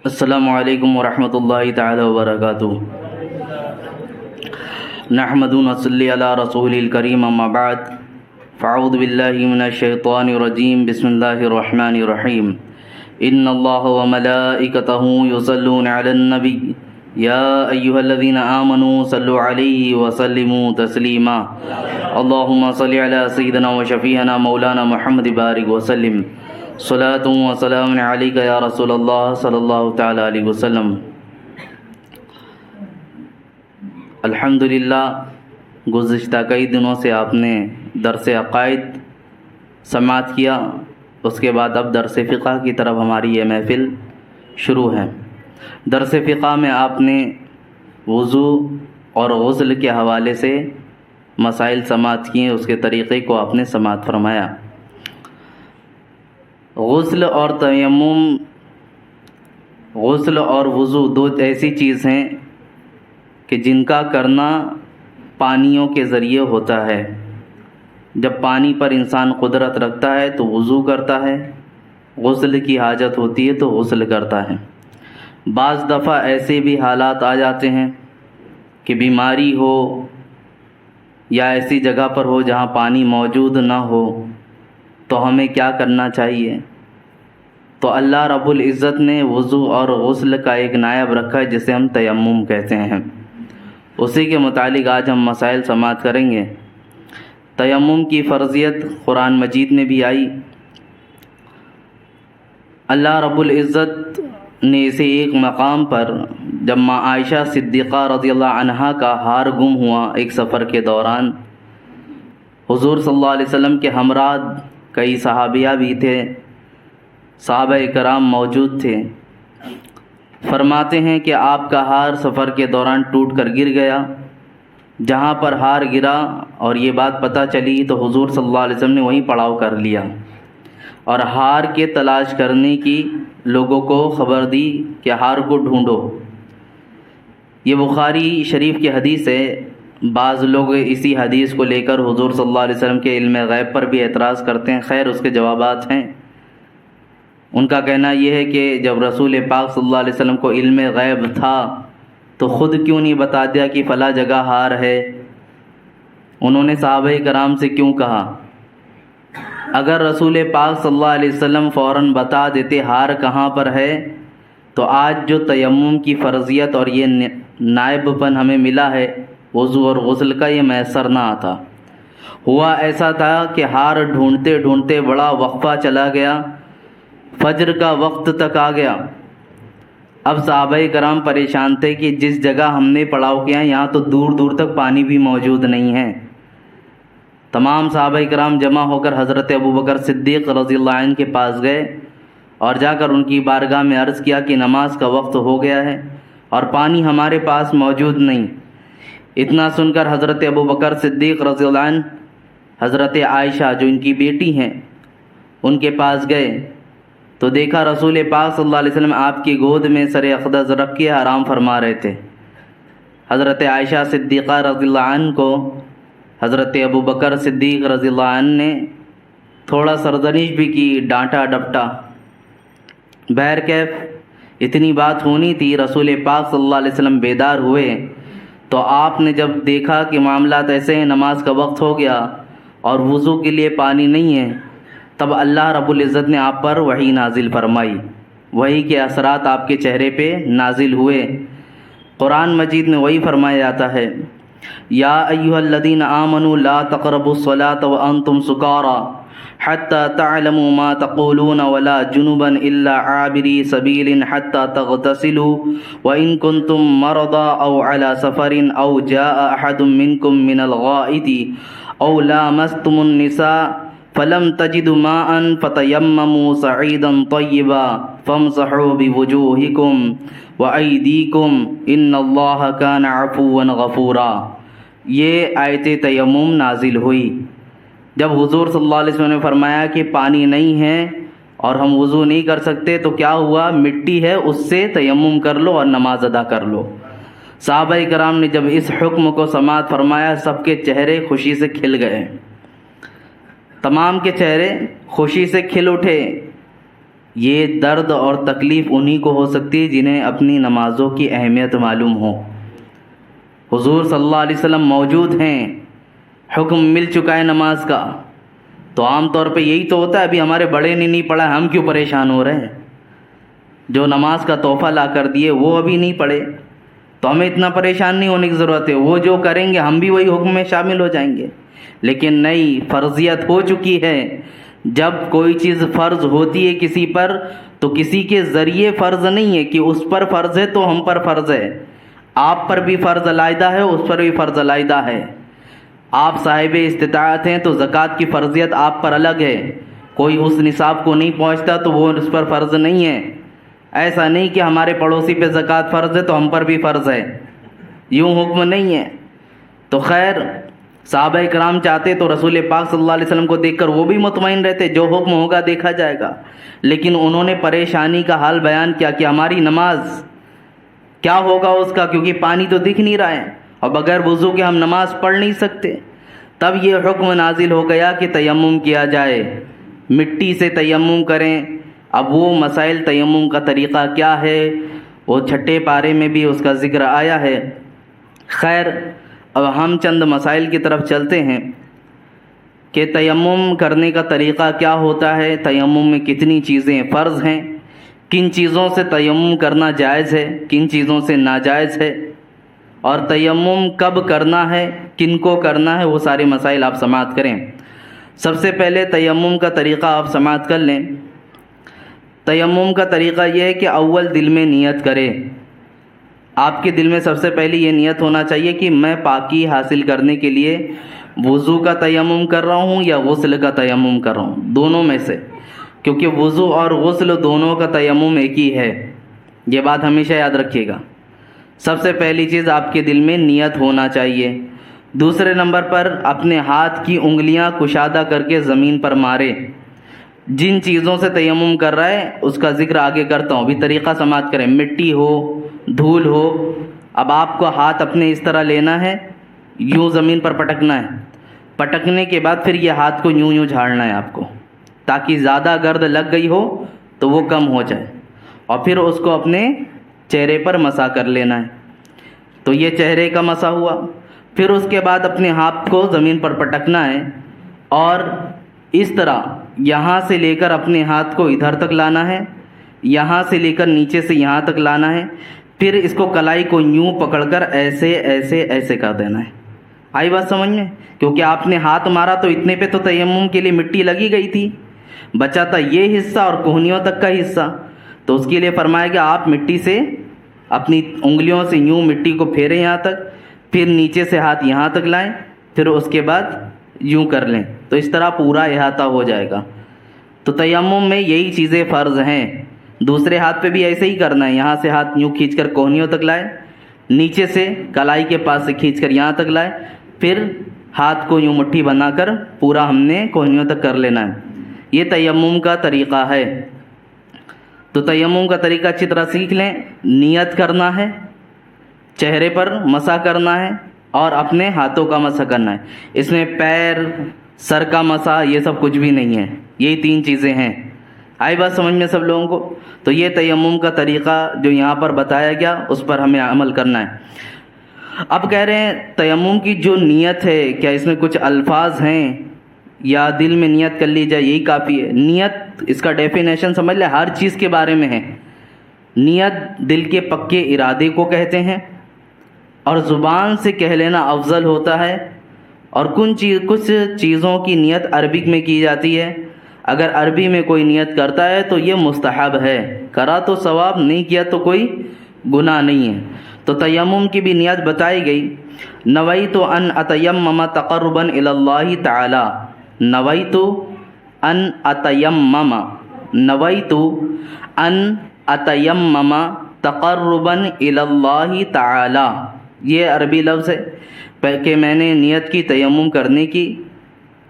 السلام علیکم ورحمۃ اللہ تعالی وبرکاتہ۔ نحمد ونصلی علی رسول الکریم، اما بعد فاعوذ باللہ من الشیطان الرجیم، بسم اللہ الرحمن الرحیم۔ ان اللہ وملائکتہ یصلون علی النبی یا ایہا الذین آمنوا صلوا علیہ وسلموا تسلیما۔ اللہم صل علی سیدنا وشفیعنا مولانا محمد بارک وسلم، صلاۃ و سلام علیک یا رسول اللہ صلی اللہ تعالی علیہ وسلم۔ الحمدللہ گزشتہ کئی دنوں سے آپ نے درس عقائد سماعت کیا، اس کے بعد اب درس فقہ کی طرف ہماری یہ محفل شروع ہے۔ درس فقہ میں آپ نے وضو اور غسل کے حوالے سے مسائل سماعت کیے، اس کے طریقے کو آپ نے سماعت فرمایا۔ غسل اور تیمم، غسل اور وضو دو ایسی چیز ہیں کہ جن کا کرنا پانیوں کے ذریعے ہوتا ہے۔ جب پانی پر انسان قدرت رکھتا ہے تو وضو کرتا ہے، غسل کی حاجت ہوتی ہے تو غسل کرتا ہے۔ بعض دفعہ ایسے بھی حالات آ جاتے ہیں کہ بیماری ہو یا ایسی جگہ پر ہو جہاں پانی موجود نہ ہو، تو ہمیں کیا کرنا چاہیے؟ تو اللہ رب العزت نے وضو اور غسل کا ایک نائب رکھا ہے جسے ہم تیمم کہتے ہیں، اسی کے متعلق آج ہم مسائل سماعت کریں گے۔ تیمم کی فرضیت قرآن مجید میں بھی آئی۔ اللہ رب العزت نے اسے ایک مقام پر، جب ماں عائشہ صدیقہ رضی اللہ عنہا کا ہار گم ہوا ایک سفر کے دوران، حضور صلی اللہ علیہ وسلم کے ہمراہ کئی صحابیہ بھی تھے، صحابہ کرام موجود تھے۔ فرماتے ہیں کہ آپ کا ہار سفر کے دوران ٹوٹ کر گر گیا۔ جہاں پر ہار گرا اور یہ بات پتہ چلی تو حضور صلی اللہ علیہ وسلم نے وہیں پڑاؤ کر لیا اور ہار کے تلاش کرنے کی لوگوں کو خبر دی کہ ہار کو ڈھونڈو۔ یہ بخاری شریف کی حدیث ہے۔ بعض لوگ اسی حدیث کو لے کر حضور صلی اللہ علیہ وسلم کے علم غیب پر بھی اعتراض کرتے ہیں، خیر اس کے جوابات ہیں۔ ان کا کہنا یہ ہے کہ جب رسول پاک صلی اللہ علیہ وسلم کو علم غیب تھا تو خود کیوں نہیں بتا دیا کہ فلاں جگہ ہار ہے؟ انہوں نے صحابہ کرام سے کیوں کہا؟ اگر رسول پاک صلی اللہ علیہ وسلم فوراً بتا دیتے ہار کہاں پر ہے تو آج جو تیمم کی فرضیت اور یہ نائب پن ہمیں ملا ہے وضو اور غسل کا، یہ میسر نہ آتا۔ ہوا ایسا تھا کہ ہار ڈھونڈتے ڈھونڈتے بڑا وقفہ چلا گیا، فجر کا وقت تک آ گیا۔ اب صحابہ کرام پریشان تھے کہ جس جگہ ہم نے پڑاؤ کیا یہاں تو دور دور تک پانی بھی موجود نہیں ہے۔ تمام صحابہ کرام جمع ہو کر حضرت ابوبکر صدیق رضی اللہ عنہ کے پاس گئے اور جا کر ان کی بارگاہ میں عرض کیا کہ نماز کا وقت ہو گیا ہے اور پانی ہمارے پاس موجود نہیں۔ اتنا سن کر حضرت ابوبکر صدیق رضی اللہ عنہ حضرت عائشہ جو ان کی بیٹی ہیں ان کے پاس گئے تو دیکھا رسول پاک صلی اللہ علیہ وسلم آپ کی گود میں سر اقدس رکھ کے آرام فرما رہے تھے۔ حضرت عائشہ صدیقہ رضی اللہ عنہ کو حضرت ابوبکر صدیق رضی اللہ عنہ نے تھوڑا سرزنش بھی کی، ڈانٹا ڈپٹا۔ بہرکیف اتنی بات ہونی تھی، رسول پاک صلی اللہ علیہ وسلم بیدار ہوئے تو آپ نے جب دیکھا کہ معاملات ایسے ہیں، نماز کا وقت ہو گیا اور وضو کے لیے پانی نہیں ہے، تب اللہ رب العزت نے آپ پر وحی نازل فرمائی۔ وحی کے اثرات آپ کے چہرے پہ نازل ہوئے۔ قرآن مجید میں وہی فرمایا جاتا ہے، یا ایھا الذین آمنوا لا تقربوا الصلاۃ وانتم سکارى حتى تعلموا ما تقولون ولا جنبا الا عابري سبيل حتى تغتسلوا وان كنتم مرضى او على سفر او جاء احد منكم من الغائط او لامستم النساء فلم تجدوا ماء فتيمموا صعيدا طيبا فامسحوا بوجوهكم وأيديكم ان اللہ كان عفوا غفورا۔ یہ آیت تیمم نازل ہوئی جب حضور صلی اللہ علیہ وسلم نے فرمایا کہ پانی نہیں ہے اور ہم وضو نہیں کر سکتے تو کیا ہوا؟ مٹی ہے، اس سے تیمم کر لو اور نماز ادا کر لو۔ صحابہ کرام نے جب اس حکم کو سماعت فرمایا سب کے چہرے خوشی سے کھل گئے، تمام کے چہرے خوشی سے کھل اٹھے۔ یہ درد اور تکلیف انہی کو ہو سکتی ہے جنہیں اپنی نمازوں کی اہمیت معلوم ہو۔ حضور صلی اللہ علیہ وسلم موجود ہیں، حکم مل چکا ہے نماز کا، تو عام طور پہ یہی تو ہوتا ہے، ابھی ہمارے بڑے نے نہیں پڑھا، ہم کیوں پریشان ہو رہے ہیں؟ جو نماز کا تحفہ لا کر دیے وہ ابھی نہیں پڑھے، تو ہمیں اتنا پریشان نہیں ہونے کی ضرورت ہے، وہ جو کریں گے ہم بھی وہی حکم میں شامل ہو جائیں گے۔ لیکن نہیں، فرضیت ہو چکی ہے۔ جب کوئی چیز فرض ہوتی ہے کسی پر، تو کسی کے ذریعے فرض نہیں ہے کہ اس پر فرض ہے تو ہم پر فرض ہے۔ آپ پر بھی فرض علیحدہ ہے، اس پر بھی فرض علیحدہ ہے۔ آپ صاحب استطاعت ہیں تو زکوٰۃ کی فرضیت آپ پر الگ ہے، کوئی اس نصاب کو نہیں پہنچتا تو وہ اس پر فرض نہیں ہے۔ ایسا نہیں کہ ہمارے پڑوسی پہ زکوٰۃ فرض ہے تو ہم پر بھی فرض ہے، یوں حکم نہیں ہے۔ تو خیر، صحابہ کرام چاہتے تو رسول پاک صلی اللہ علیہ وسلم کو دیکھ کر وہ بھی مطمئن رہتے، جو حکم ہوگا دیکھا جائے گا، لیکن انہوں نے پریشانی کا حال بیان کیا کہ ہماری نماز کیا ہوگا اس کا، کیونکہ پانی تو دکھ نہیں رہا ہے اور بغیر وضو کے ہم نماز پڑھ نہیں سکتے۔ تب یہ حکم نازل ہو گیا کہ تیمم کیا جائے، مٹی سے تیمم کریں۔ اب وہ مسائل تیمم کا طریقہ کیا ہے، وہ 6 پارے میں بھی اس کا ذکر آیا ہے۔ خیر، اب ہم چند مسائل کی طرف چلتے ہیں کہ تیمم کرنے کا طریقہ کیا ہوتا ہے، تیمم میں کتنی چیزیں فرض ہیں، کن چیزوں سے تیمم کرنا جائز ہے، کن چیزوں سے ناجائز ہے، اور تیمم کب کرنا ہے، کن کو کرنا ہے، وہ سارے مسائل آپ سماعت کریں۔ سب سے پہلے تیمم کا طریقہ آپ سماعت کر لیں۔ تیمم کا طریقہ یہ ہے کہ اول دل میں نیت کرے۔ آپ کے دل میں سب سے پہلے یہ نیت ہونا چاہیے کہ میں پاکی حاصل کرنے کے لیے وضو کا تیمم کر رہا ہوں یا غسل کا تیمم کر رہا ہوں، دونوں میں سے، کیونکہ وضو اور غسل دونوں کا تیمم ایک ہی ہے، یہ بات ہمیشہ یاد رکھیے گا۔ سب سے پہلی چیز آپ کے دل میں نیت ہونا چاہیے۔ دوسرے نمبر پر اپنے ہاتھ کی انگلیاں کشادہ کر کے زمین پر مارے۔ جن چیزوں سے تیمم کر رہا ہے اس کا ذکر آگے کرتا ہوں، ابھی طریقہ سماعت کریں۔ مٹی ہو، دھول ہو، اب آپ کو ہاتھ اپنے اس طرح لینا ہے، یوں زمین پر پٹکنا ہے، پٹکنے کے بعد پھر یہ ہاتھ کو یوں یوں جھاڑنا ہے آپ کو، تاکہ زیادہ گرد لگ گئی ہو تو وہ کم ہو جائے، اور پھر اس کو اپنے چہرے پر مسح کر لینا ہے۔ تو یہ چہرے کا مسح ہوا۔ پھر اس کے بعد اپنے ہاتھ کو زمین پر پٹکنا ہے اور اس طرح یہاں سے لے کر اپنے ہاتھ کو ادھر تک لانا ہے، یہاں سے لے کر نیچے سے یہاں تک لانا ہے، پھر اس کو کلائی کو یوں پکڑ کر ایسے ایسے ایسے کر دینا ہے۔ آئی بات سمجھ میں؟ کیونکہ آپ نے ہاتھ مارا تو اتنے پہ تو تیمم کے لیے مٹی لگی گئی تھی، بچا تھا یہ حصہ اور کوہنیوں تک کا حصہ، تو اس کے لیے فرمایا کہ آپ مٹی سے اپنی انگلیوں سے یوں مٹی کو پھیریں یہاں تک، پھر نیچے سے ہاتھ یہاں تک لائیں، پھر اس کے بعد یوں کر لیں، تو اس طرح پورا احاطہ ہو جائے گا۔ تو تیمم میں یہی چیزیں فرض ہیں۔ دوسرے ہاتھ پہ بھی ایسے ہی کرنا ہے، یہاں سے ہاتھ یوں کھینچ کر کوہنیوں تک لائے، نیچے سے کلائی کے پاس سے کھینچ کر یہاں تک لائے، پھر ہاتھ کو یوں مٹھی بنا کر پورا ہم نے کوہنیوں تک کر لینا ہے۔ یہ تیمم کا طریقہ ہے۔ تو تیمم کا طریقہ اچھی طرح سیکھ لیں۔ نیت کرنا ہے، چہرے پر مسح کرنا ہے اور اپنے ہاتھوں کا مسح کرنا ہے۔ اس میں پیر، سر کا مسح یہ سب کچھ بھی نہیں ہے، یہی 3 چیزیں ہیں۔ آئی بات سمجھ میں سب لوگوں کو؟ تو یہ تیمم کا طریقہ جو یہاں پر بتایا گیا اس پر ہمیں عمل کرنا ہے۔ اب کہہ رہے ہیں تیمم کی جو نیت ہے، کیا اس میں کچھ الفاظ ہیں یا دل میں نیت کر لی جائے یہی کافی ہے؟ نیت، اس کا ڈیفینیشن سمجھ لیں، ہر چیز کے بارے میں ہے۔ نیت دل کے پکے ارادے کو کہتے ہیں، اور زبان سے کہہ لینا افضل ہوتا ہے، اور کچھ چیزوں کی نیت عربک میں کی جاتی ہے۔ اگر عربی میں کوئی نیت کرتا ہے تو یہ مستحب ہے، کرا تو ثواب، نہیں کیا تو کوئی گناہ نہیں ہے۔ تو تیمم کی بھی نیت بتائی گئی۔ نویت ان اتیمم تقربا الی اللہ تعالی، نویت ان اتیمم، نویت ان اتیمم تقربا الی اللہ تعالی، یہ عربی لفظ ہے کہ میں نے نیت کی تیمم کرنے کی،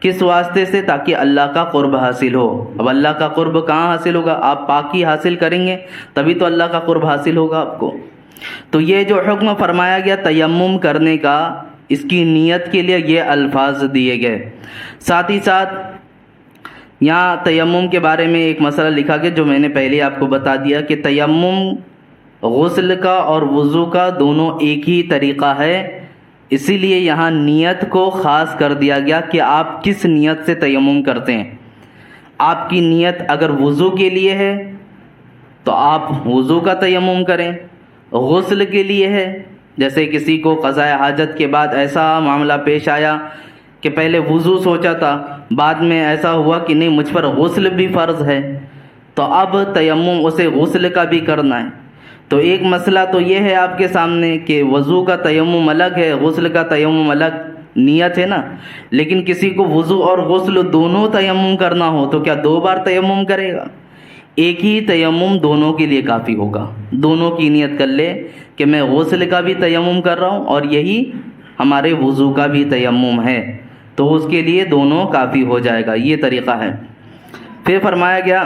کس واسطے سے؟ تاکہ اللہ کا قرب حاصل ہو۔ اب اللہ کا قرب کہاں حاصل ہوگا؟ آپ پاکی حاصل کریں گے تبھی تو اللہ کا قرب حاصل ہوگا آپ کو۔ تو یہ جو حکم فرمایا گیا تیمم کرنے کا، اس کی نیت کے لیے یہ الفاظ دیے گئے۔ ساتھ ہی ساتھ یہاں تیمم کے بارے میں ایک مسئلہ لکھا گیا جو میں نے پہلے آپ کو بتا دیا کہ تیمم غسل کا اور وضو کا دونوں ایک ہی طریقہ ہے، اسی لیے یہاں نیت کو خاص کر دیا گیا کہ آپ کس نیت سے تیمم کرتے ہیں۔ آپ کی نیت اگر وضو کے لیے ہے تو آپ وضو کا تیمم کریں، غسل کے لیے ہے جیسے کسی کو قضاء حاجت کے بعد ایسا معاملہ پیش آیا کہ پہلے وضو سوچا تھا، بعد میں ایسا ہوا کہ نہیں مجھ پر غسل بھی فرض ہے، تو اب تیمم اسے غسل کا بھی کرنا ہے۔ تو ایک مسئلہ تو یہ ہے آپ کے سامنے کہ وضو کا تیمم الگ ہے، غسل کا تیمم الگ، نیت ہے نا، لیکن کسی کو وضو اور غسل دونوں تیمم کرنا ہو تو کیا 2 بار تیمم کرے گا؟ ایک ہی تیمم دونوں کے لیے کافی ہوگا۔ دونوں کی نیت کر لے کہ میں غسل کا بھی تیمم کر رہا ہوں اور یہی ہمارے وضو کا بھی تیمم ہے، تو اس کے لیے دونوں کافی ہو جائے گا، یہ طریقہ ہے۔ پھر فرمایا گیا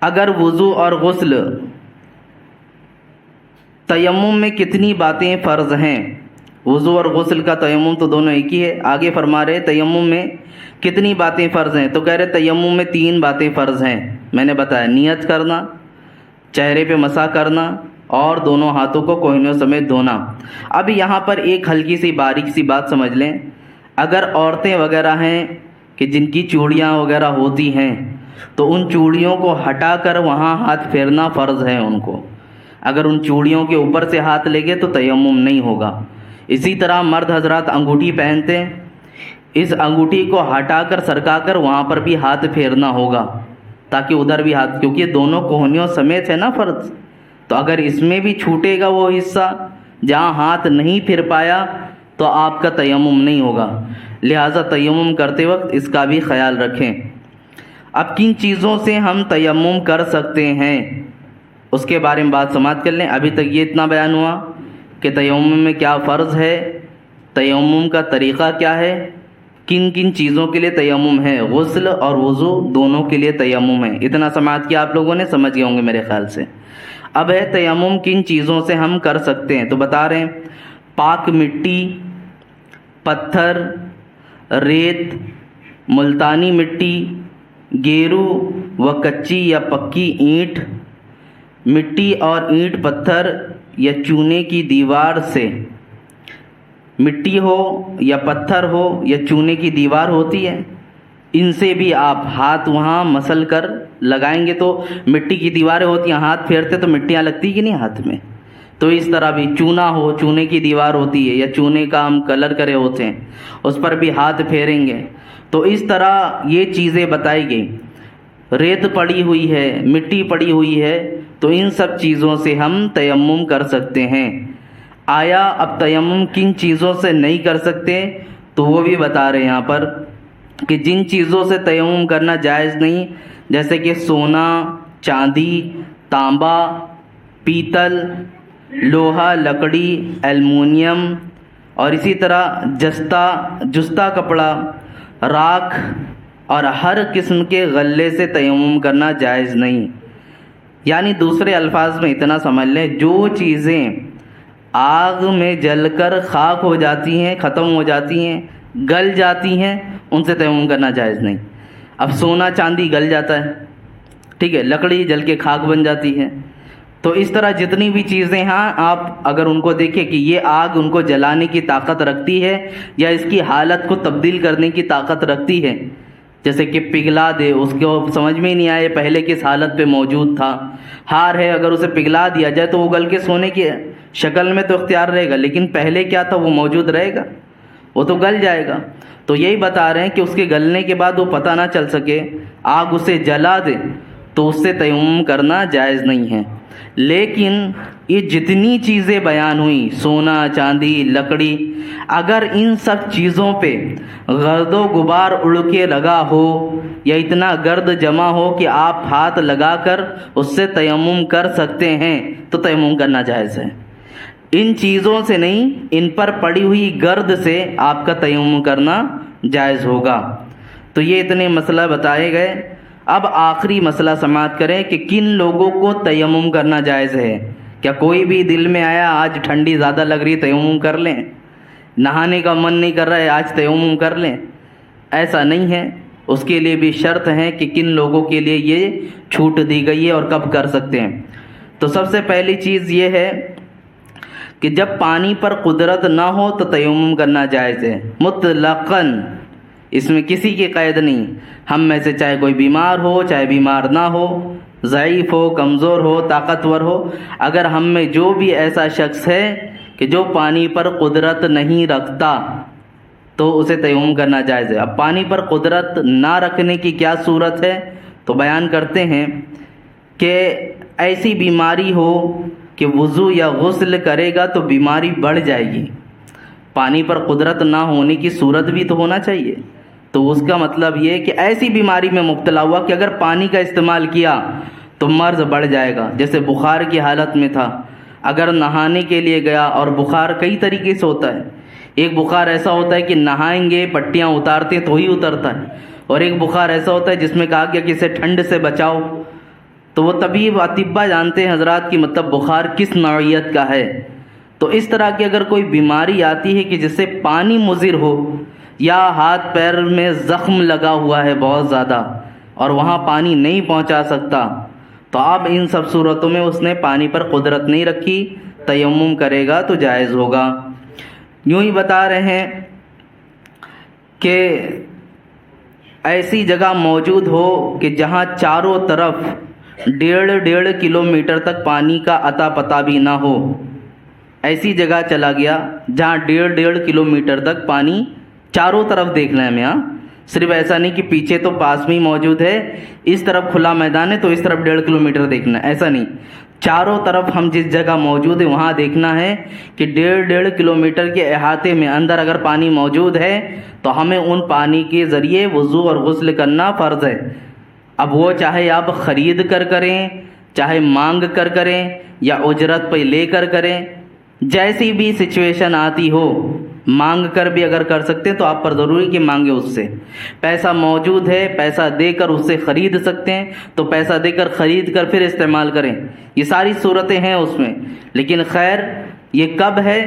اگر وضو اور غسل تیمم میں کتنی باتیں فرض ہیں، وضو اور غسل کا تیمم تو دونوں ایک ہی ہے، آگے فرما رہے تیمم میں کتنی باتیں فرض ہیں، تو کہہ رہے تیمم میں 3 باتیں فرض ہیں۔ میں نے بتایا نیت کرنا، چہرے پہ مسح کرنا اور دونوں ہاتھوں کو کوہنیوں سمیت دھونا۔ اب یہاں پر ایک ہلکی سی باریک سی بات سمجھ لیں، اگر عورتیں وغیرہ ہیں کہ جن کی چوڑیاں وغیرہ ہوتی ہیں تو ان چوڑیوں کو ہٹا کر وہاں ہاتھ پھیرنا فرض ہے ان کو، اگر ان چوڑیوں کے اوپر سے ہاتھ لے گئے تو تیمم نہیں ہوگا۔ اسی طرح مرد حضرات انگوٹھی پہنتے ہیں، اس انگوٹھی کو ہٹا کر سرکا کر وہاں پر بھی ہاتھ پھیرنا ہوگا تاکہ ادھر بھی ہاتھ، کیونکہ یہ دونوں کوہنیوں سمیت ہے نا فرض، تو اگر اس میں بھی چھوٹے گا وہ حصہ جہاں ہاتھ نہیں پھر پایا تو آپ کا تیمم نہیں ہوگا، لہٰذا تیمم کرتے وقت اس کا بھی خیال رکھیں۔ اب کن چیزوں سے ہم تیمم کر سکتے ہیں اس کے بارے میں بات سماعت کر لیں۔ ابھی تک یہ اتنا بیان ہوا کہ تیمم میں کیا فرض ہے، تیمم کا طریقہ کیا ہے، کن کن چیزوں کے لیے تیمم ہے، غسل اور وضو دونوں کے لیے تیمم ہے، اتنا سماعت کیا آپ لوگوں نے، سمجھ گئے ہوں گے میرے خیال سے۔ اب ہے تیمم کن چیزوں سے ہم کر سکتے ہیں، تو بتا رہے ہیں پاک مٹی، پتھر، ریت، ملتانی مٹی، گیرو و کچی یا پکی اینٹ، مٹی اور اینٹ پتھر یا چونے کی دیوار سے، مٹی ہو یا پتھر ہو یا چونے کی دیوار ہوتی ہے، ان سے بھی آپ ہاتھ وہاں مسل کر لگائیں گے تو مٹی کی دیواریں ہوتی ہیں، ہاتھ پھیرتے تو مٹیاں لگتی کہ نہیں ہاتھ میں، تو اس طرح بھی چونا ہو، چونے کی دیوار ہوتی ہے یا چونے کا ہم کلر کرے ہوتے ہیں اس پر بھی ہاتھ پھیریں گے، تو اس طرح یہ چیزیں بتائی گئی۔ ریت پڑی ہوئی ہے، مٹی پڑی ہوئی ہے، تو ان سب چیزوں سے ہم تیمم کر سکتے ہیں۔ آیا اب تیمم کن چیزوں سے نہیں کر سکتے، تو وہ بھی بتا رہے ہیں یہاں پر کہ جن چیزوں سے تیمم کرنا جائز نہیں، جیسے کہ سونا، چاندی، تانبا، پیتل، لوہا، لکڑی، ایلومینیم، اور اسی طرح جستہ کپڑا، راکھ اور ہر قسم کے غلے سے تیمم کرنا جائز نہیں۔ یعنی دوسرے الفاظ میں اتنا سمجھ لیں، جو چیزیں آگ میں جل کر خاک ہو جاتی ہیں، ختم ہو جاتی ہیں، گل جاتی ہیں، ان سے تیمم کرنا جائز نہیں۔ اب سونا چاندی گل جاتا ہے، ٹھیک ہے، لکڑی جل کے خاک بن جاتی ہے، تو اس طرح جتنی بھی چیزیں ہیں آپ اگر ان کو دیکھیں کہ یہ آگ ان کو جلانے کی طاقت رکھتی ہے یا اس کی حالت کو تبدیل کرنے کی طاقت رکھتی ہے، جیسے کہ پگھلا دے، اس کو سمجھ میں ہی نہیں آئے پہلے کس حالت پہ موجود تھا، ہار ہے اگر اسے پگھلا دیا جائے تو وہ گل کے سونے کی شکل میں تو اختیار رہے گا، لیکن پہلے کیا تھا وہ موجود رہے گا، وہ تو گل جائے گا۔ تو یہی بتا رہے ہیں کہ اس کے گلنے کے بعد وہ پتہ نہ چل سکے، آگ اسے جلا دے تو اس سے تیمم کرنا جائز نہیں ہے۔ لیکن یہ جتنی چیزیں بیان ہوئیں، سونا، چاندی، لکڑی، اگر ان سب چیزوں پہ گرد و غبار اڑ کے لگا ہو یا اتنا گرد جمع ہو کہ آپ ہاتھ لگا کر اس سے تیمم کر سکتے ہیں تو تیمم کرنا جائز ہے۔ ان چیزوں سے نہیں، ان پر پڑی ہوئی گرد سے آپ کا تیمم کرنا جائز ہوگا۔ تو یہ اتنے مسئلہ بتائے گئے۔ اب آخری مسئلہ سماعت کریں کہ کن لوگوں کو تیمم کرنا جائز ہے۔ کیا کوئی بھی دل میں آیا آج ٹھنڈی زیادہ لگ رہی تیمم کر لیں، نہانے کا من نہیں کر رہا ہے آج تیمم کر لیں، ایسا نہیں ہے، اس کے لیے بھی شرط ہے کہ کن لوگوں کے لیے یہ چھوٹ دی گئی ہے اور کب کر سکتے ہیں۔ تو سب سے پہلی چیز یہ ہے کہ جب پانی پر قدرت نہ ہو تو تیمم کرنا جائز ہے مطلقاً، اس میں کسی کی قید نہیں۔ ہم میں سے چاہے کوئی بیمار ہو، چاہے بیمار نہ ہو، ضعیف ہو، کمزور ہو، طاقتور ہو، اگر ہم میں جو بھی ایسا شخص ہے کہ جو پانی پر قدرت نہیں رکھتا تو اسے تیمم کرنا جائز ہے۔ اب پانی پر قدرت نہ رکھنے کی کیا صورت ہے تو بیان کرتے ہیں کہ ایسی بیماری ہو کہ وضو یا غسل کرے گا تو بیماری بڑھ جائے گی۔ پانی پر قدرت نہ ہونے کی صورت بھی تو ہونا چاہیے، تو اس کا مطلب یہ کہ ایسی بیماری میں مبتلا ہوا کہ اگر پانی کا استعمال کیا تو مرض بڑھ جائے گا۔ جیسے بخار کی حالت میں تھا، اگر نہانے کے لیے گیا، اور بخار کئی طریقے سے ہوتا ہے، ایک بخار ایسا ہوتا ہے کہ نہائیں گے پٹیاں اتارتے تو ہی اترتا ہے، اور ایک بخار ایسا ہوتا ہے جس میں کہا گیا کہ اسے ٹھنڈ سے بچاؤ، تو وہ طبیب اطباء جانتے ہیں حضرات کہ مطلب بخار کس نوعیت کا ہے۔ تو اس طرح کی اگر کوئی بیماری آتی ہے کہ جس سے پانی مضر ہو، یا ہاتھ پیر میں زخم لگا ہوا ہے بہت زیادہ اور وہاں پانی نہیں پہنچا سکتا، تو اب ان سب صورتوں میں اس نے پانی پر قدرت نہیں رکھی، تیمم کرے گا تو جائز ہوگا۔ یوں ہی بتا رہے ہیں کہ ایسی جگہ موجود ہو کہ جہاں چاروں طرف 1.5 کلومیٹر تک پانی کا اتا پتہ بھی نہ ہو، ایسی جگہ چلا گیا جہاں 1.5 کلومیٹر تک پانی چاروں طرف دیکھنا ہے ہمیں، ہاں صرف ایسا نہیں کہ پیچھے تو پاس میں ہی موجود ہے، اس طرف کھلا میدان ہے تو اس طرف 1.5 کلومیٹر دیکھنا ہے، ایسا نہیں، چاروں طرف ہم جس جگہ موجود ہے وہاں دیکھنا ہے کہ 1.5 کلومیٹر کے احاطے میں اندر اگر پانی موجود ہے تو ہمیں ان پانی کے ذریعے وضو اور غسل کرنا فرض ہے۔ اب وہ چاہے آپ خرید کر کریں، چاہے مانگ کر کریں، یا اجرت پہ لے کر کریں، جیسی بھی سچویشن آتی ہو، مانگ کر بھی اگر کر سکتے تو آپ پر ضروری کہ مانگے اس سے۔ پیسہ موجود ہے، پیسہ دے کر اس سے خرید سکتے ہیں تو پیسہ دے کر خرید کر پھر استعمال کریں، یہ ساری صورتیں ہیں اس میں۔ لیکن خیر یہ کب ہے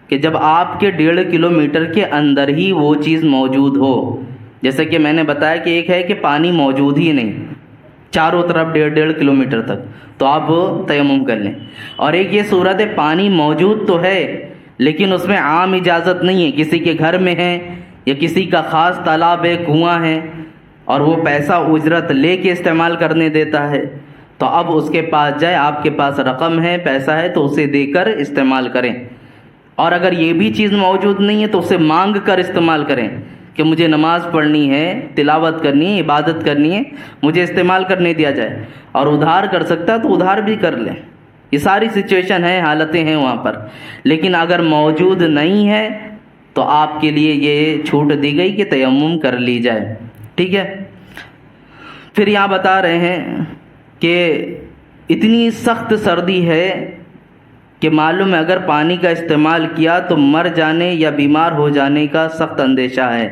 کہ جب آپ کے 1.5 کلومیٹر کے اندر ہی وہ چیز موجود ہو، جیسے کہ میں نے بتایا کہ ایک ہے کہ پانی موجود ہی نہیں چاروں طرف 1.5 کلومیٹر تک، تو آپ تیمم کر لیں۔ اور ایک یہ صورت ہے پانی موجود تو ہے لیکن اس میں عام اجازت نہیں ہے، کسی کے گھر میں ہے یا کسی کا خاص تالاب ہے، کنواں ہے، اور وہ پیسہ اجرت لے کے استعمال کرنے دیتا ہے، تو اب اس کے پاس جائے، آپ کے پاس رقم ہے، پیسہ ہے تو اسے دے کر استعمال کریں۔ اور اگر یہ بھی چیز موجود نہیں ہے تو اسے مانگ کر استعمال کریں کہ مجھے نماز پڑھنی ہے، تلاوت کرنی ہے، عبادت کرنی ہے، مجھے استعمال کرنے دیا جائے۔ اور ادھار کر سکتا ہے تو ادھار بھی کر لیں، یہ ساری سچویشن ہے، حالتیں ہیں وہاں پر۔ لیکن اگر موجود نہیں ہے تو آپ کے لیے یہ چھوٹ دی گئی کہ تیمم کر لی جائے، ٹھیک ہے۔ پھر یہاں بتا رہے ہیں کہ اتنی سخت سردی ہے کہ معلوم ہے اگر پانی کا استعمال کیا تو مر جانے یا بیمار ہو جانے کا سخت اندیشہ ہے۔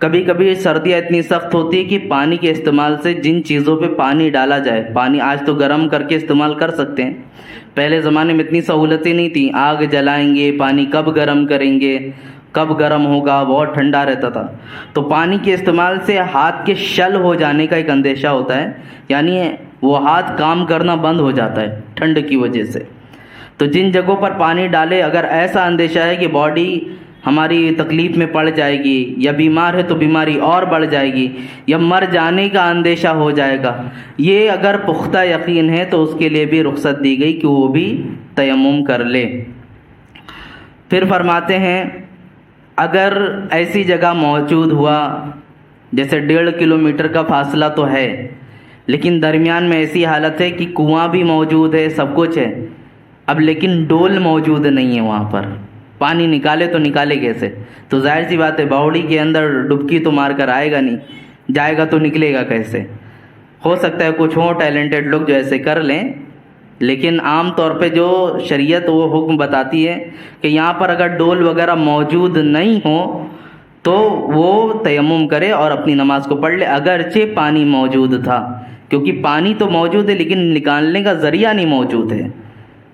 کبھی کبھی سردیاں اتنی سخت ہوتی ہے کہ پانی کے استعمال سے جن چیزوں پہ پانی ڈالا جائے، پانی آج تو گرم کر کے استعمال کر سکتے ہیں، پہلے زمانے میں اتنی سہولتیں نہیں تھیں، آگ جلائیں گے، پانی کب گرم کریں گے، کب گرم ہوگا، بہت ٹھنڈا رہتا تھا، تو پانی کے استعمال سے ہاتھ کے شل ہو جانے کا ایک اندیشہ ہوتا ہے، یعنی وہ ہاتھ کام کرنا بند ہو جاتا ہے ٹھنڈ کی وجہ سے۔ تو جن جگہوں پر پانی ڈالے اگر ایسا اندیشہ ہے کہ باڈی ہماری تکلیف میں پڑ جائے گی یا بیمار ہے تو بیماری اور بڑھ جائے گی یا مر جانے کا اندیشہ ہو جائے گا، یہ اگر پختہ یقین ہے تو اس کے لیے بھی رخصت دی گئی کہ وہ بھی تیمم کر لے۔ پھر فرماتے ہیں اگر ایسی جگہ موجود ہوا، جیسے 1.5 کلومیٹر کا فاصلہ تو ہے لیکن درمیان میں ایسی حالت ہے کہ کنواں بھی موجود ہے، سب کچھ ہے، اب لیکن ڈول موجود نہیں ہے وہاں پر، پانی نکالے تو نکالے کیسے؟ تو ظاہر سی بات ہے باوڑی کے اندر ڈبکی تو مار کر آئے گا نہیں، جائے گا تو نکلے گا کیسے؟ ہو سکتا ہے کچھ ہوں ٹیلنٹڈ لوگ جو ایسے کر لیں، لیکن عام طور پہ جو شریعت وہ حکم بتاتی ہے کہ یہاں پر اگر ڈول وغیرہ موجود نہیں ہو تو وہ تیمم کرے اور اپنی نماز کو پڑھ لے، اگرچہ پانی موجود تھا، کیونکہ پانی تو موجود ہے لیکن نکالنے کا ذریعہ نہیں موجود ہے۔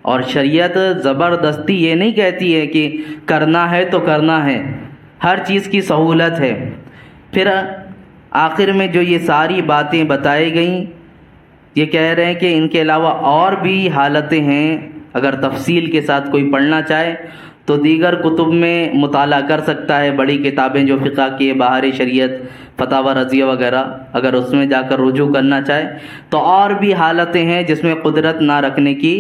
اور شریعت زبردستی یہ نہیں کہتی ہے کہ کرنا ہے تو کرنا ہے، ہر چیز کی سہولت ہے، پھر آخر میں جو یہ ساری باتیں بتائی گئیں، یہ کہہ رہے ہیں کہ ان کے علاوہ اور بھی حالتیں ہیں، اگر تفصیل کے ساتھ کوئی پڑھنا چاہے تو دیگر کتب میں مطالعہ کر سکتا ہے، بڑی کتابیں جو فقہ کی، بہار شریعت، فتاوی رضیہ وغیرہ، اگر اس میں جا کر رجوع کرنا چاہے تو اور بھی حالتیں ہیں جس میں قدرت نہ رکھنے کی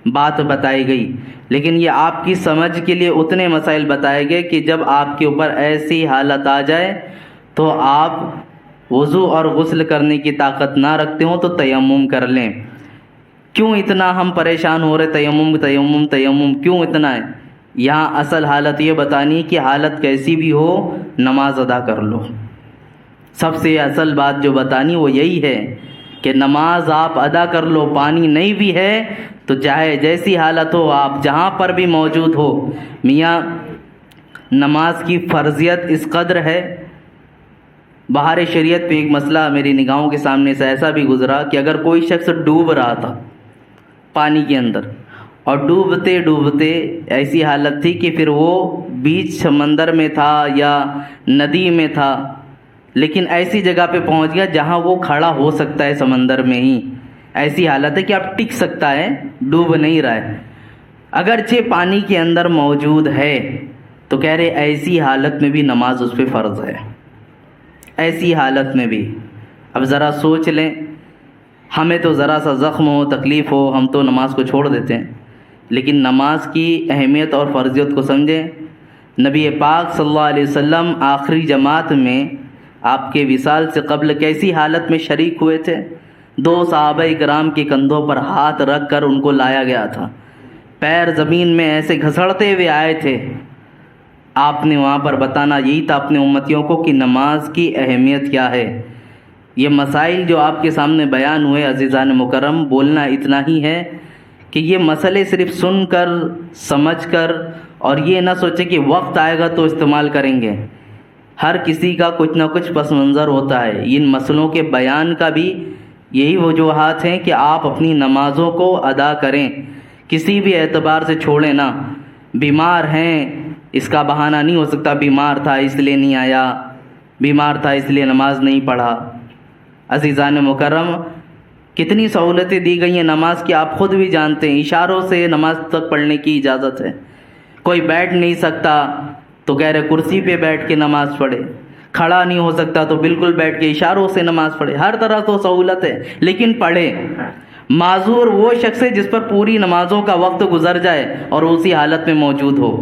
بات بتائی گئی، لیکن یہ آپ کی سمجھ کے لیے اتنے مسائل بتائے گئے کہ جب آپ کے اوپر ایسی حالت آ جائے تو آپ وضو اور غسل کرنے کی طاقت نہ رکھتے ہوں تو تیمم کر لیں۔ کیوں اتنا ہم پریشان ہو رہے تیمم تیمم تیمم کیوں اتنا ہے؟ یہاں اصل حالت یہ بتانی کہ حالت کیسی بھی ہو نماز ادا کر لو۔ سب سے اصل بات جو بتانی وہ یہی ہے کہ نماز آپ ادا کر لو، پانی نہیں بھی ہے تو چاہے جیسی حالت ہو، آپ جہاں پر بھی موجود ہو۔ میاں نماز کی فرضیت اس قدر ہے، بہار شریعت پہ ایک مسئلہ میری نگاہوں کے سامنے سے ایسا بھی گزرا کہ اگر کوئی شخص ڈوب رہا تھا پانی کے اندر اور ڈوبتے ڈوبتے ایسی حالت تھی کہ پھر وہ بیچ سمندر میں تھا یا ندی میں تھا، لیکن ایسی جگہ پہ پہنچ گیا جہاں وہ کھڑا ہو سکتا ہے سمندر میں ہی، ایسی حالت ہے کہ اب ٹک سکتا ہے، ڈوب نہیں رہا ہے، اگرچہ پانی کے اندر موجود ہے، تو کہہ رہے ایسی حالت میں بھی نماز اس پہ فرض ہے، ایسی حالت میں بھی۔ اب ذرا سوچ لیں، ہمیں تو ذرا سا زخم ہو، تکلیف ہو، ہم تو نماز کو چھوڑ دیتے ہیں، لیکن نماز کی اہمیت اور فرضیت کو سمجھیں۔ نبی پاک صلی اللہ علیہ وسلم آخری جماعت میں آپ کے وصال سے قبل کیسی حالت میں شریک ہوئے تھے؟ 2 صحابہ کرام کے کندھوں پر ہاتھ رکھ کر ان کو لایا گیا تھا، پیر زمین میں ایسے گھسڑتے ہوئے آئے تھے۔ آپ نے وہاں پر بتانا یہی تھا اپنے امتیوں کو کہ نماز کی اہمیت کیا ہے۔ یہ مسائل جو آپ کے سامنے بیان ہوئے عزیزان مکرم، بولنا اتنا ہی ہے کہ یہ مسئلے صرف سن کر سمجھ کر اور یہ نہ سوچے کہ وقت آئے گا تو استعمال کریں گے۔ ہر کسی کا کچھ نہ کچھ پس منظر ہوتا ہے، ان مسئلوں کے بیان کا بھی یہی وجوہات ہیں کہ آپ اپنی نمازوں کو ادا کریں، کسی بھی اعتبار سے چھوڑیں نہ۔ بیمار ہیں اس کا بہانہ نہیں ہو سکتا، بیمار تھا اس لیے نہیں آیا، بیمار تھا اس لیے نماز نہیں پڑھا۔ عزیزان مکرم، کتنی سہولتیں دی گئی ہیں نماز کی، آپ خود بھی جانتے ہیں، اشاروں سے نماز تک پڑھنے کی اجازت ہے۔ کوئی بیٹھ نہیں سکتا تو کہہ رہے کرسی پہ بیٹھ کے نماز پڑھے، کھڑا نہیں ہو سکتا تو بالکل بیٹھ کے اشاروں سے نماز پڑھے، ہر طرح تو سہولت ہے، لیکن پڑھے۔ معذور وہ شخص ہے جس پر پوری نمازوں کا وقت گزر جائے اور اسی حالت میں موجود ہو،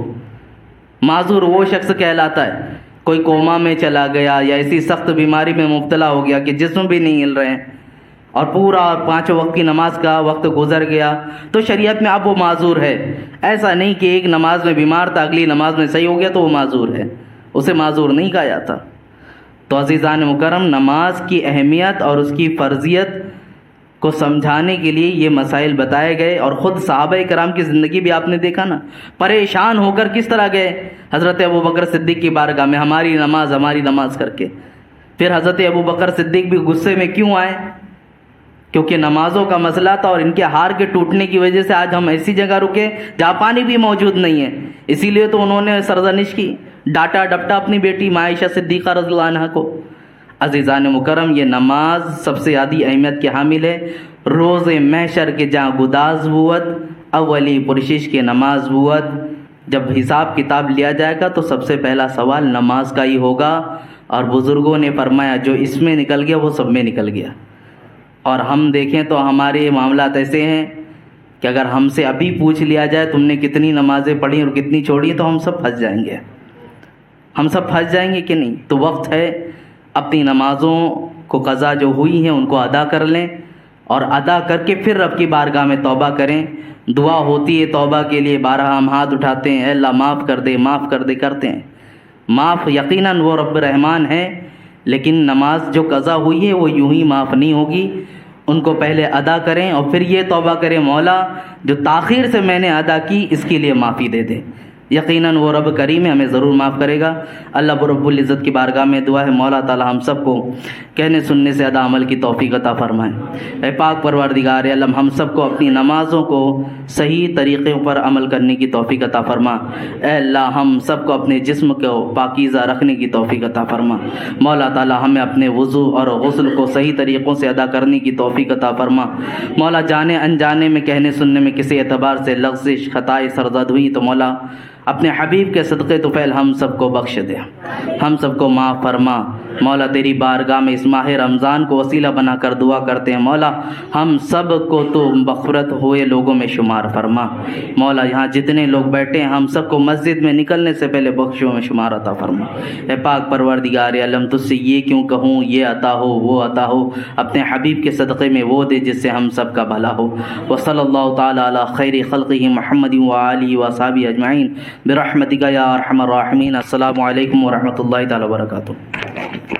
معذور وہ شخص کہلاتا ہے۔ کوئی کوما میں چلا گیا یا ایسی سخت بیماری میں مبتلا ہو گیا کہ جسم بھی نہیں ہل رہے ہیں اور پورا 5 وقت کی نماز کا وقت گزر گیا تو شریعت میں اب وہ معذور ہے۔ ایسا نہیں کہ ایک نماز میں بیمار تھا اگلی نماز میں صحیح ہو گیا تو وہ معذور ہے، اسے معذور نہیں کہا جاتا۔ تو عزیزان مکرم، نماز کی اہمیت اور اس کی فرضیت کو سمجھانے کے لیے یہ مسائل بتائے گئے، اور خود صحابہ کرام کی زندگی بھی آپ نے دیکھا نا، پریشان ہو کر کس طرح گئے حضرت ابوبکر صدیق کی بارگاہ میں، ہماری نماز کر کے۔ پھر حضرت ابوبکر صدیق بھی غصے میں کیوں آئے؟ کیونکہ نمازوں کا مسئلہ تھا اور ان کے ہار کے ٹوٹنے کی وجہ سے آج ہم ایسی جگہ رکے جہاں پانی بھی موجود نہیں ہے، اسی لیے تو انہوں نے سرزنش کی، ڈانٹا ڈپٹا اپنی بیٹی عائشہ صدیقہ رضی اللہ عنہا کو۔ عزیزان مکرم، یہ نماز سب سے زیادہ اہمیت کے حامل ہے۔ روز محشر کے جہاں گداز بوت اولی پرشش کے نماز بوت، جب حساب کتاب لیا جائے گا تو سب سے پہلا سوال نماز کا ہی ہوگا، اور بزرگوں نے فرمایا جو اس میں نکل گیا وہ سب میں نکل گیا۔ اور ہم دیکھیں تو ہمارے معاملات ایسے ہیں کہ اگر ہم سے ابھی پوچھ لیا جائے تم نے کتنی نمازیں پڑھی اور کتنی چھوڑی تو ہم سب پھنس جائیں گے، ہم سب پھنس جائیں گے کہ نہیں؟ تو وقت ہے اپنی نمازوں کو قضا جو ہوئی ہیں ان کو ادا کر لیں، اور ادا کر کے پھر رب کی بارگاہ میں توبہ کریں۔ دعا ہوتی ہے توبہ کے لیے، بارہا ہم ہاتھ اٹھاتے ہیں، اے اللہ معاف کر دے معاف کر دے کرتے ہیں، معاف یقیناً وہ رب رحمان ہے، لیکن نماز جو قضا ہوئی ہے وہ یوں ہی معاف نہیں ہوگی، ان کو پہلے ادا کریں اور پھر یہ توبہ کریں مولا جو تاخیر سے میں نے ادا کی اس کے لیے معافی دے دے، یقیناً وہ رب کریم ہے، ہمیں ضرور معاف کرے گا۔ اللہ رب العزت کی بارگاہ میں دعا ہے مولا تعالی ہم سب کو کہنے سننے سے ادا عمل کی توفیق عطا فرمائے۔ اے پاک پروردگار عالم ہم سب کو اپنی نمازوں کو صحیح طریقے پر عمل کرنے کی توفیق عطا فرما۔ اے اللہ ہم سب کو اپنے جسم کو پاکیزہ رکھنے کی توفیق عطا فرما۔ مولا تعالی ہمیں اپنے وضو اور غسل کو صحیح طریقوں سے ادا کرنے کی توفیق عطا فرما۔ مولا جانے انجانے میں کہنے سننے میں کسی اعتبار سے لغزش خطائیں سرزد ہوئی تو مولا اپنے حبیب کے صدقے طفیل ہم سب کو بخش دے، ہم سب کو معاف فرما۔ مولا تیری بارگاہ میں اس ماہ رمضان کو وسیلہ بنا کر دعا کرتے ہیں مولا ہم سب کو تو مغفرت ہوئے لوگوں میں شمار فرما۔ مولا یہاں جتنے لوگ بیٹھے ہیں ہم سب کو مسجد میں نکلنے سے پہلے بخشوں میں شمار عطا فرما۔ اے پاک پروردگار عالم تجھ سے یہ کیوں کہوں، یہ عطا ہو وہ عطا ہو، اپنے حبیب کے صدقے میں وہ دے جس سے ہم سب کا بھلا ہو۔ وصلی اللہ تعالی علی خیر خلقہ محمد وآلہ وصحبہ اجمعین برحمتک یا ارحم الراحمین۔ السلام علیکم ورحمۃ اللہ تعالی وبرکاتہ۔